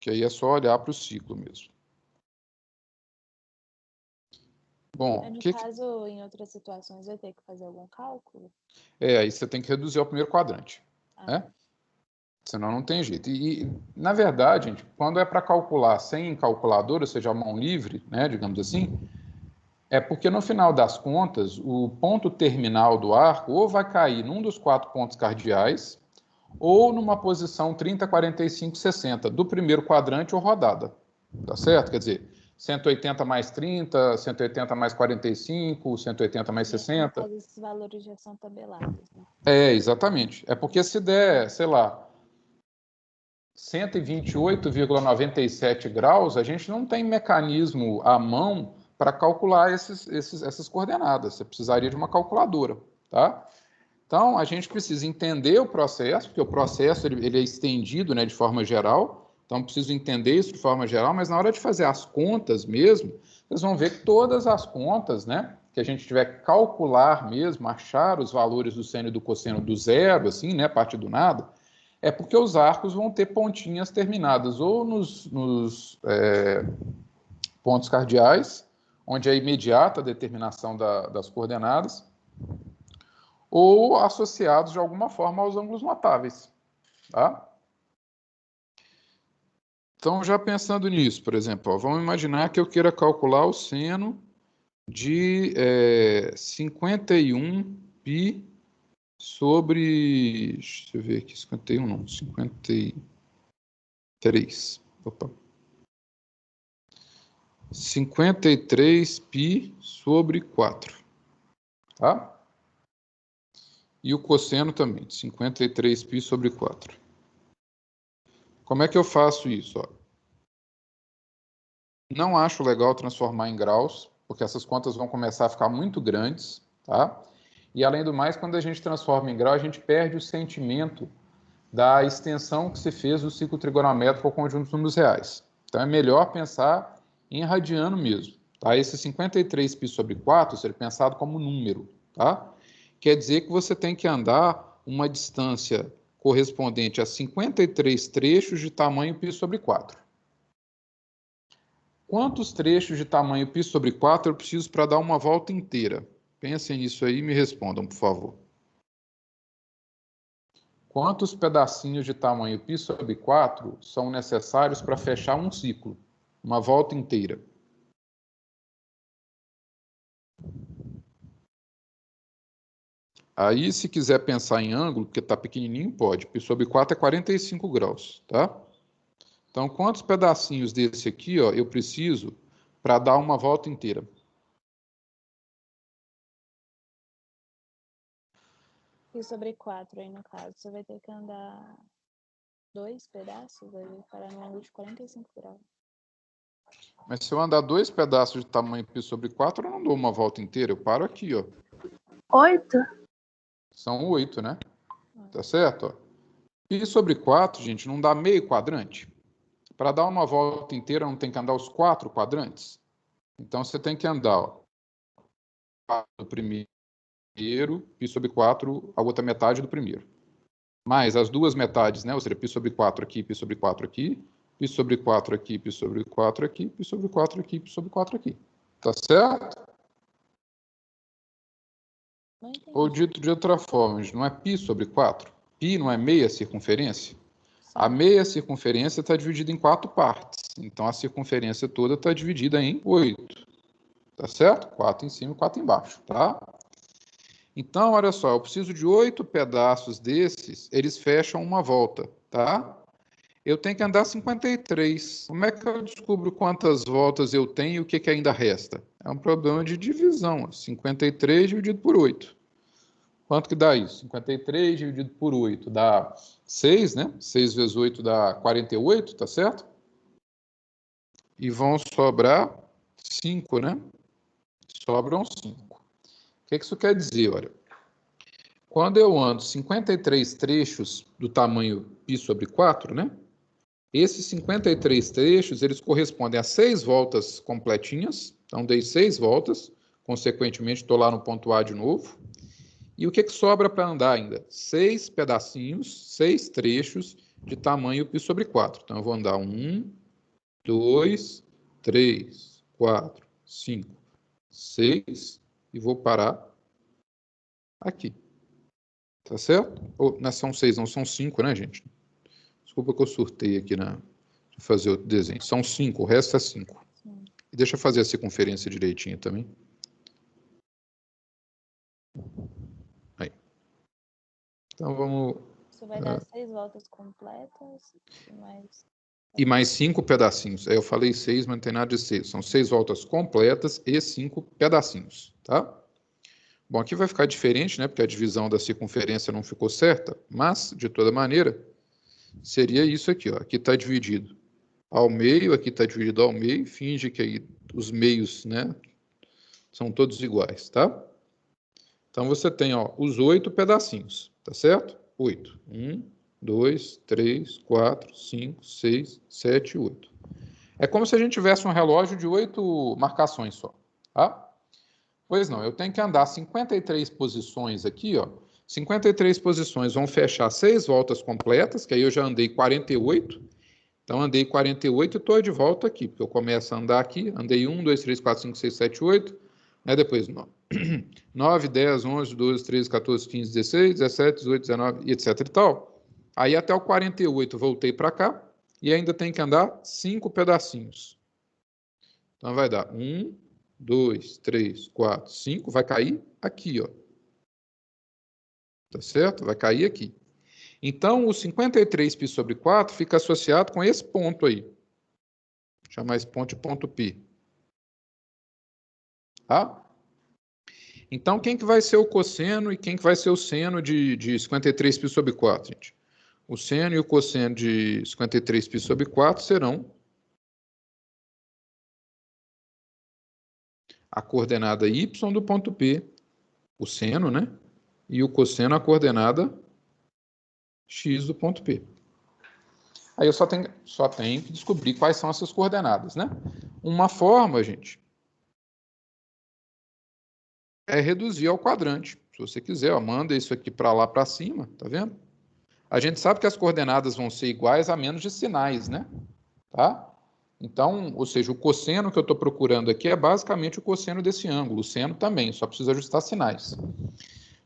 Que aí é só olhar para o ciclo mesmo. Bom, No caso, em outras situações, vai ter que fazer algum cálculo? aí você tem que reduzir ao primeiro quadrante, né? Senão não tem jeito. Na verdade, gente, quando é para calcular sem calculadora, ou seja, a mão livre, né, digamos assim, É porque, no final das contas, o ponto terminal do arco ou vai cair num dos 4 pontos cardeais ou numa posição 30, 45, 60 do primeiro quadrante ou rodada. Tá certo? Quer dizer, 180 mais 30, 180 mais 45, 180 mais 60. Mas esses valores já são tabelados, né? Exatamente. É porque se der, sei lá, 128,97 graus, a gente não tem mecanismo à mão para calcular essas coordenadas. Você precisaria de uma calculadora, tá? Então, a gente precisa entender o processo, porque o processo ele é estendido, né, de forma geral. Então, preciso entender isso de forma geral, mas na hora de fazer as contas mesmo, vocês vão ver que todas as contas, né, que a gente tiver que calcular mesmo, achar os valores do seno e do cosseno do zero, assim, né, a partir do nada, é porque os arcos vão ter pontinhas terminadas ou nos pontos cardeais, onde é imediata a determinação das coordenadas, ou associados de alguma forma aos ângulos notáveis, tá? Então, já pensando nisso, por exemplo, ó, vamos imaginar que eu queira calcular o seno de 51π sobre... Deixa eu ver aqui, 51 não, 53. Opa. 53π sobre 4, tá? E o cosseno também, 53π sobre 4. Como é que eu faço isso? Ó? Não acho legal transformar em graus, porque essas contas vão começar a ficar muito grandes, tá? E, além do mais, quando a gente transforma em grau, a gente perde o sentimento da extensão que se fez do ciclo trigonométrico ao conjunto de números reais. Então, é melhor pensar em radiano mesmo, tá? Esse 53π sobre 4 ser pensado como número, tá? Quer dizer que você tem que andar uma distância correspondente a 53 trechos de tamanho π sobre 4. Quantos trechos de tamanho π sobre 4 eu preciso para dar uma volta inteira? Pensem nisso aí e me respondam, por favor. Quantos pedacinhos de tamanho π sobre 4 são necessários para fechar um ciclo, uma volta inteira? Aí, se quiser pensar em ângulo, porque está pequenininho, pode. Π sobre 4 é 45 graus, tá? Então, quantos pedacinhos desse aqui, ó, eu preciso para dar uma volta inteira? E sobre 4 aí, no caso, você vai ter que andar 2 pedaços, vai parar no ângulo de 45 graus. Mas se eu andar 2 pedaços de tamanho π sobre 4, eu não dou uma volta inteira, eu paro aqui, ó. 8? São 8, né? Tá certo? Ó. Π sobre 4, gente, não dá meio quadrante? Para dar uma volta inteira, não tem que andar os 4 quadrantes? Então, você tem que andar, ó, do primeiro, π sobre 4, a outra metade do primeiro. Mais as duas metades, né? Ou seja, π sobre 4 aqui, π sobre 4 aqui, π sobre 4 aqui, π sobre 4 aqui, π sobre 4 aqui, π sobre 4 aqui. Tá certo? Ou dito de outra forma, não é π sobre 4? Π não é meia circunferência? A meia circunferência está dividida em 4 partes. Então, a circunferência toda está dividida em 8. Tá certo? 4 em cima e 4 embaixo, tá? Então, olha só, eu preciso de 8 pedaços desses, eles fecham uma volta, tá? Eu tenho que andar 53. Como é que eu descubro quantas voltas eu tenho e o que ainda resta? É um problema de divisão. 53 dividido por 8. Quanto que dá isso? 53 dividido por 8 dá 6, né? 6 vezes 8 dá 48, tá certo? E vão sobrar 5, né? Sobram 5. O que isso quer dizer? Olha, quando eu ando 53 trechos do tamanho π sobre 4, né? Esses 53 trechos, eles correspondem a 6 voltas completinhas. Então, dei 6 voltas. Consequentemente, estou lá no ponto A de novo. E o que sobra para andar ainda? 6 pedacinhos, 6 trechos de tamanho π sobre 4. Então, eu vou andar 1, 2, 3, 4, 5, 6 e vou parar aqui. Tá certo? Não são 6, não são 5, né, gente? Desculpa que eu surtei aqui de fazer o desenho. São 5, o resto é 5. E deixa eu fazer a circunferência direitinho também. Aí. Então, vamos... Isso vai dar 6 voltas completas e mais 5 pedacinhos. Aí eu falei 6, mas não tem nada de 6. São 6 voltas completas e 5 pedacinhos, tá? Bom, aqui vai ficar diferente, né? Porque a divisão da circunferência não ficou certa, mas, de toda maneira, seria isso aqui, ó. Aqui está dividido ao meio, aqui está dividido ao meio. Finge que aí os meios, né, são todos iguais, tá? Então, você tem, ó, os 8 pedacinhos, tá certo? 8. 1, 2, 3, 4, 5, 6, 7, 8. É como se a gente tivesse um relógio de 8 marcações só, tá? Pois não, eu tenho que andar 53 posições aqui, ó. 53 posições vão fechar 6 voltas completas, que aí eu já andei 48. Então, andei 48 e estou de volta aqui, porque eu começo a andar aqui, andei 1, 2, 3, 4, 5, 6, 7, 8, né? Depois 9, 10, 11, 12, 13, 14, 15, 16, 17, 18, 19 e etc e tal. Aí até o 48 voltei para cá e ainda tem que andar 5 pedacinhos. Então, vai dar 1, 2, 3, 4, 5, vai cair aqui, ó. Tá certo? Vai cair aqui. Então, o 53π/4 fica associado com esse ponto aí. Vou chamar esse ponto de ponto π. Tá? Então, quem que vai ser o cosseno e quem que vai ser o seno de 53π/4, gente? O seno e o cosseno de 53π/4 serão a coordenada y do ponto P, o seno, né? E o cosseno a coordenada x do ponto P. Aí eu só tenho que descobrir quais são essas coordenadas, né? Uma forma, gente, é reduzir ao quadrante. Se você quiser, ó, manda isso aqui para lá para cima, tá vendo? A gente sabe que as coordenadas vão ser iguais a menos de sinais, né? Tá? Então, ou seja, o cosseno que eu estou procurando aqui é basicamente o cosseno desse ângulo. O seno também, só precisa ajustar sinais.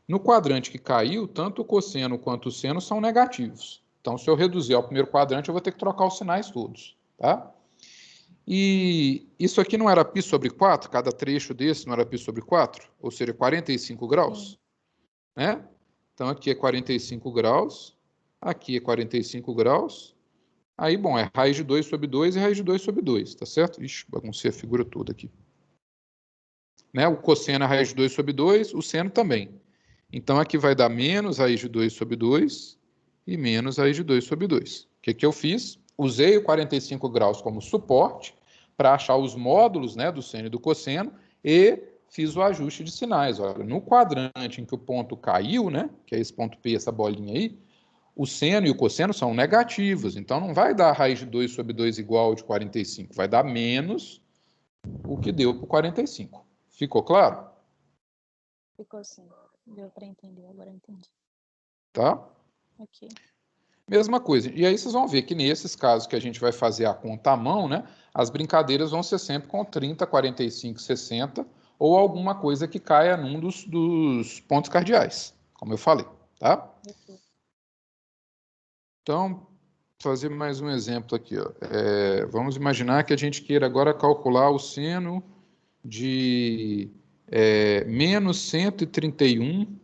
No quadrante que caiu, tanto o cosseno quanto o seno são negativos. Então, se eu reduzir ao primeiro quadrante, eu vou ter que trocar os sinais todos, tá? E isso aqui não era π/4? Cada trecho desse não era π/4? Ou seja, 45 graus? Né? Então, aqui é 45 graus, aqui é 45 graus. Aí, bom, é raiz de 2/2 e raiz de 2/2, tá certo? Ixi, baguncei a figura toda aqui. Né? O cosseno é raiz de 2/2, o seno também. Então, aqui vai dar menos raiz de 2/2 e menos raiz de 2/2. O que eu fiz? Usei o 45 graus como suporte para achar os módulos, né, do seno e do cosseno e fiz o ajuste de sinais. Olha, no quadrante em que o ponto caiu, né, que é esse ponto P, essa bolinha aí, o seno e o cosseno são negativos. Então, não vai dar raiz de 2/2 igual de 45. Vai dar menos o que deu para o 45. Ficou claro? Ficou sim. Deu para entender, agora eu entendi. Tá? Ok. Mesma coisa. E aí vocês vão ver que nesses casos que a gente vai fazer a conta à mão, né, as brincadeiras vão ser sempre com 30, 45, 60 ou alguma coisa que caia num dos pontos cardeais, como eu falei, tá? Então, fazer mais um exemplo aqui, ó. Vamos imaginar que a gente queira agora calcular o seno de menos 131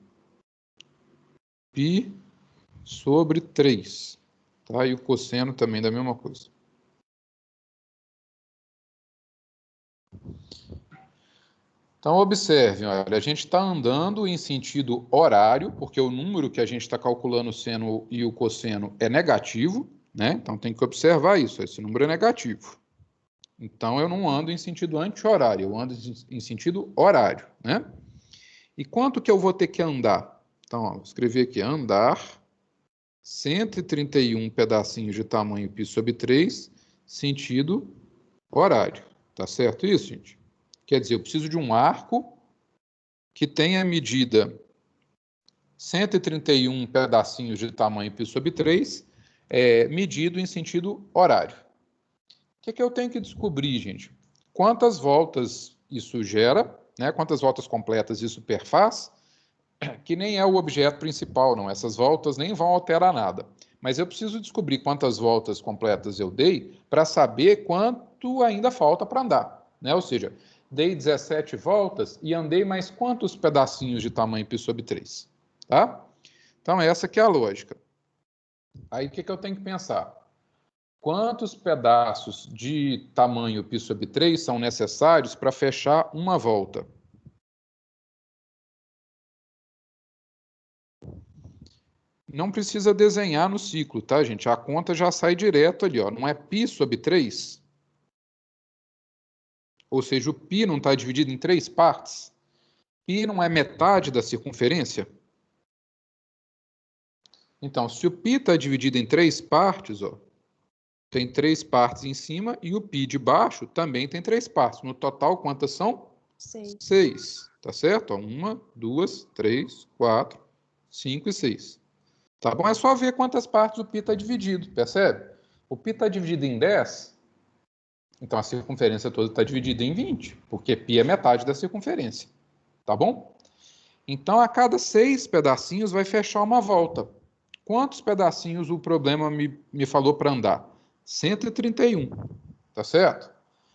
π/3. Tá? E o cosseno também da mesma coisa. Então, observem, olha, a gente está andando em sentido horário, porque o número que a gente está calculando o seno e o cosseno é negativo, né? Então, tem que observar isso, esse número é negativo. Então, eu não ando em sentido anti-horário, eu ando em sentido horário, né? E quanto que eu vou ter que andar? Então, ó, vou escrever aqui, andar 131 pedacinhos de tamanho π/3, sentido horário. Tá certo isso, gente? Quer dizer, eu preciso de um arco que tenha medida 131 pedacinhos de tamanho π/3, medido em sentido horário. O que eu tenho que descobrir, gente? Quantas voltas isso gera, né? Quantas voltas completas isso perfaz, que nem é o objeto principal, não. Essas voltas nem vão alterar nada. Mas eu preciso descobrir quantas voltas completas eu dei para saber quanto ainda falta para andar, né? Ou seja, dei 17 voltas e andei mais quantos pedacinhos de tamanho π sobre 3? Tá? Então, essa que é a lógica. Aí, o que eu tenho que pensar? Quantos pedaços de tamanho π sobre 3 são necessários para fechar uma volta? Não precisa desenhar no ciclo, tá, gente? A conta já sai direto ali, ó. Não é π sobre 3? Ou seja, o π não está dividido em 3 partes? Π não é metade da circunferência? Então, se o π está dividido em 3 partes, ó, tem 3 partes em cima e o π de baixo também tem 3 partes. No total, quantas são? 6. 6, tá certo? 1, 2, 3, 4, 5 e 6. Tá bom? É só ver quantas partes o π está dividido, percebe? O π está dividido em 10, então a circunferência toda está dividida em 20, porque π é metade da circunferência. Tá bom? Então, a cada 6 pedacinhos vai fechar uma volta. Quantos pedacinhos o problema me falou para andar? 131, tá certo?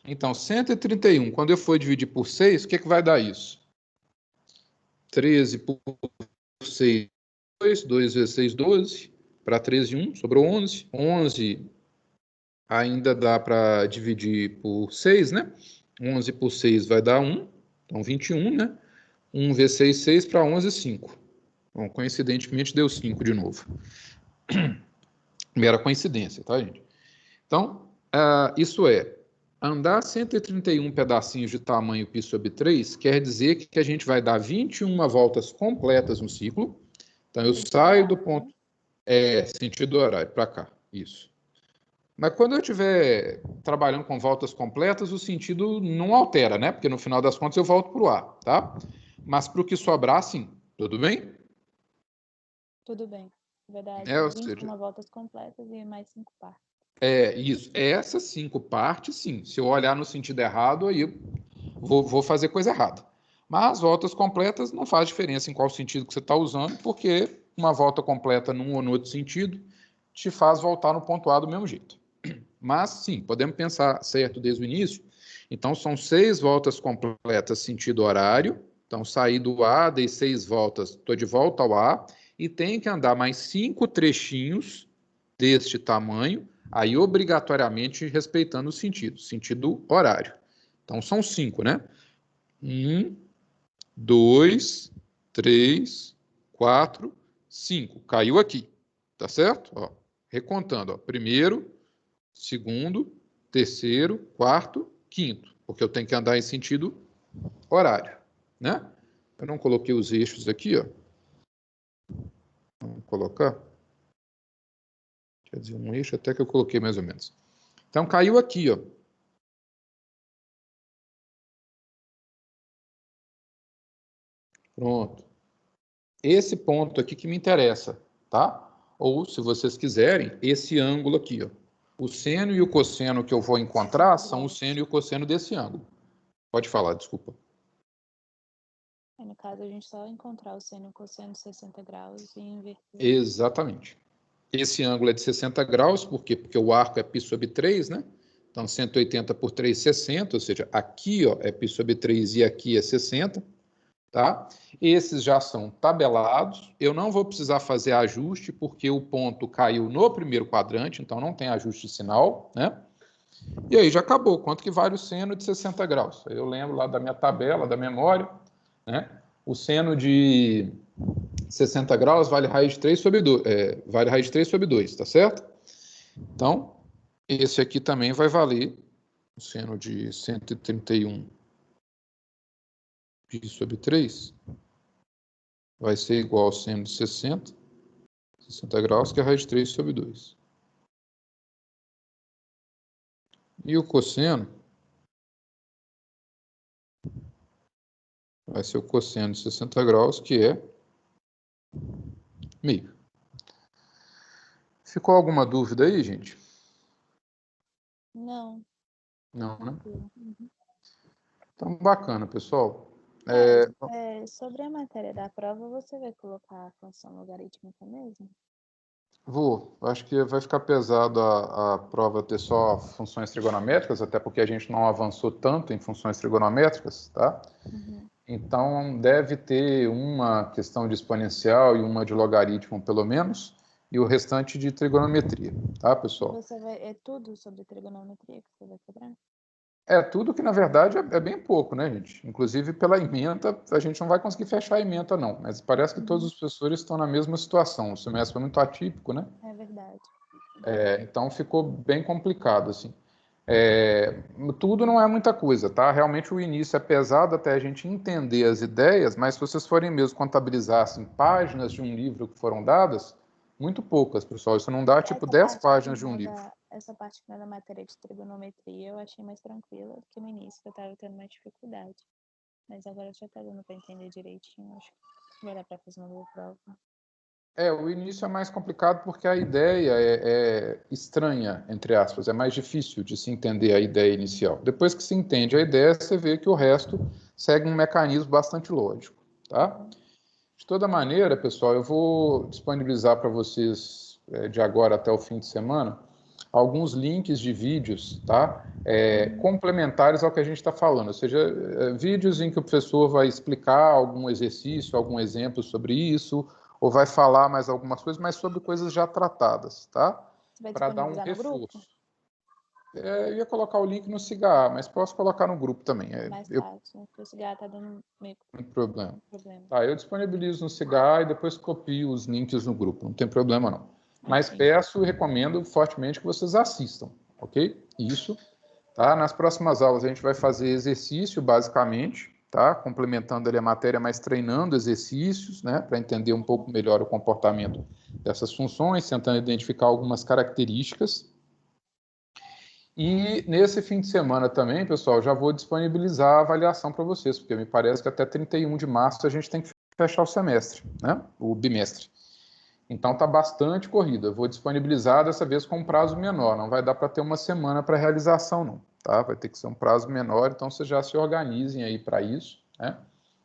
Então, 131, quando eu for dividir por 6, o que vai dar isso? 13 por 6, 2 vezes 6, 12. Para 13, 1, sobrou 11. 11 ainda dá para dividir por 6, né? 11 por 6 vai dar 1, então 21, né? 1 vezes 6, 6, para 11, 5. Bom, coincidentemente deu 5 de novo. Mera coincidência, tá, gente? Então, isso é, andar 131 pedacinhos de tamanho π sobre 3 quer dizer que a gente vai dar 21 voltas completas no ciclo. Então, eu saio do ponto... sentido horário, para cá, isso. Mas quando eu estiver trabalhando com voltas completas, o sentido não altera, né? Porque no final das contas eu volto para o A, tá? Mas para o que sobrar, sim. Tudo bem? Tudo bem. Na verdade, Ou 21 seja, voltas completas e mais 5 partes. isso. Essas 5 partes, sim. Se eu olhar no sentido errado, aí eu vou fazer coisa errada. Mas voltas completas não faz diferença em qual sentido que você está usando, porque uma volta completa num ou no outro sentido te faz voltar no ponto A do mesmo jeito. Mas, sim, podemos pensar certo desde o início. Então, são 6 voltas completas sentido horário. Então, saí do A, dei 6 voltas, estou de volta ao A, e tenho que andar mais 5 trechinhos deste tamanho, aí obrigatoriamente respeitando o sentido horário. Então, são 5, né? 1, 2, 3, 4, 5. Caiu aqui, tá certo? Ó, recontando, ó. Primeiro, segundo, terceiro, quarto, quinto, porque eu tenho que andar em sentido horário, né? Eu não coloquei os eixos aqui, ó. Vamos colocar. Quer dizer, um eixo até que eu coloquei mais ou menos. Então, caiu aqui, ó. Pronto. Esse ponto aqui que me interessa, tá? Ou, se vocês quiserem, esse ângulo aqui, ó. O seno e o cosseno que eu vou encontrar são o seno e o cosseno desse ângulo. Pode falar, desculpa. No caso, a gente só encontrar o seno e o cosseno de 60 graus e inverter. Exatamente. Esse ângulo é de 60 graus, por quê? Porque o arco é π sobre 3, né? Então, 180 por 3, 60, ou seja, aqui ó, é π sobre 3 e aqui é 60, tá? Esses já são tabelados, eu não vou precisar fazer ajuste, porque o ponto caiu no primeiro quadrante, então não tem ajuste de sinal, né? E aí já acabou, quanto que vale o seno de 60 graus? Eu lembro lá da minha tabela, da memória, né? O seno de 60 graus vale raiz de 3 sobre 2, vale raiz de 3 sobre 2, tá certo? Então, esse aqui também vai valer o seno de 131 π sobre 3, vai ser igual ao seno de 60 graus, que é raiz de 3 sobre 2. E o cosseno vai ser o cosseno de 60 graus, que é meio. Ficou alguma dúvida aí, gente? Não. Não, né? Uhum. Então, bacana, pessoal. Sobre a matéria da prova, você vai colocar a função logarítmica mesmo? Vou. Acho que vai ficar pesado a prova ter só funções trigonométricas, até porque a gente não avançou tanto em funções trigonométricas, tá? Uhum. Então, deve ter uma questão de exponencial e uma de logaritmo, pelo menos, e o restante de trigonometria, tá, pessoal? É tudo sobre trigonometria que você vai cobrar? É tudo que, na verdade, é bem pouco, né, gente? Inclusive, pela ementa, a gente não vai conseguir fechar a ementa, não. Mas parece que todos os professores estão na mesma situação. O semestre foi muito atípico, né? É verdade. Então, ficou bem complicado, assim. Tudo não é muita coisa, tá? Realmente o início é pesado até a gente entender as ideias, mas se vocês forem mesmo contabilizar assim, páginas de um livro que foram dadas, muito poucas, pessoal. Isso não dá tipo 10 páginas de um livro. Essa parte que não é da matéria de trigonometria eu achei mais tranquila do que no início, que eu tava tendo mais dificuldade. Mas agora já tá dando pra entender direitinho, acho que vai dar pra fazer uma boa prova. O início é mais complicado porque a ideia é estranha, entre aspas, é mais difícil de se entender a ideia inicial. Depois que se entende a ideia, você vê que o resto segue um mecanismo bastante lógico, tá? De toda maneira, pessoal, eu vou disponibilizar para vocês, de agora até o fim de semana, alguns links de vídeos, tá? Complementares ao que a gente está falando, ou seja, vídeos em que o professor vai explicar algum exercício, algum exemplo sobre isso, ou vai falar mais algumas coisas, mas sobre coisas já tratadas, tá? Você vai Para dar um disponibilizar no grupo? reforço. Eu ia colocar o link no Cigar, mas posso colocar no grupo também. Mais fácil, né? Porque o cigarro tá dando meio Não tem problema. problema. Tá, eu disponibilizo no Cigar e depois copio os links no grupo, não tem problema não. Mas Ok. peço e recomendo fortemente que vocês assistam, ok? Isso, tá? Nas próximas aulas a gente vai fazer exercício, basicamente, tá? Complementando ali a matéria, mas treinando exercícios, né? Para entender um pouco melhor o comportamento dessas funções, tentando identificar algumas características. E nesse fim de semana também, pessoal, já vou disponibilizar a avaliação para vocês, porque me parece que até 31 de março a gente tem que fechar o semestre, né? O bimestre. Então está bastante corrida. Eu vou disponibilizar dessa vez com um prazo menor. Não vai dar para ter uma semana para realização, não. Tá? Vai ter que ser um prazo menor, então vocês já se organizem aí para isso. Né?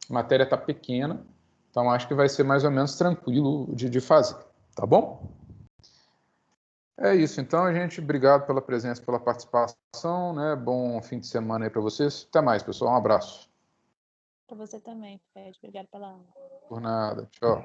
A matéria está pequena, então acho que vai ser mais ou menos tranquilo de fazer. Tá bom? É isso, então, gente. Obrigado pela presença, pela participação, né? Bom fim de semana aí para vocês. Até mais, pessoal. Um abraço. Pra você também, Fred. Obrigada pela aula. Por nada. Tchau.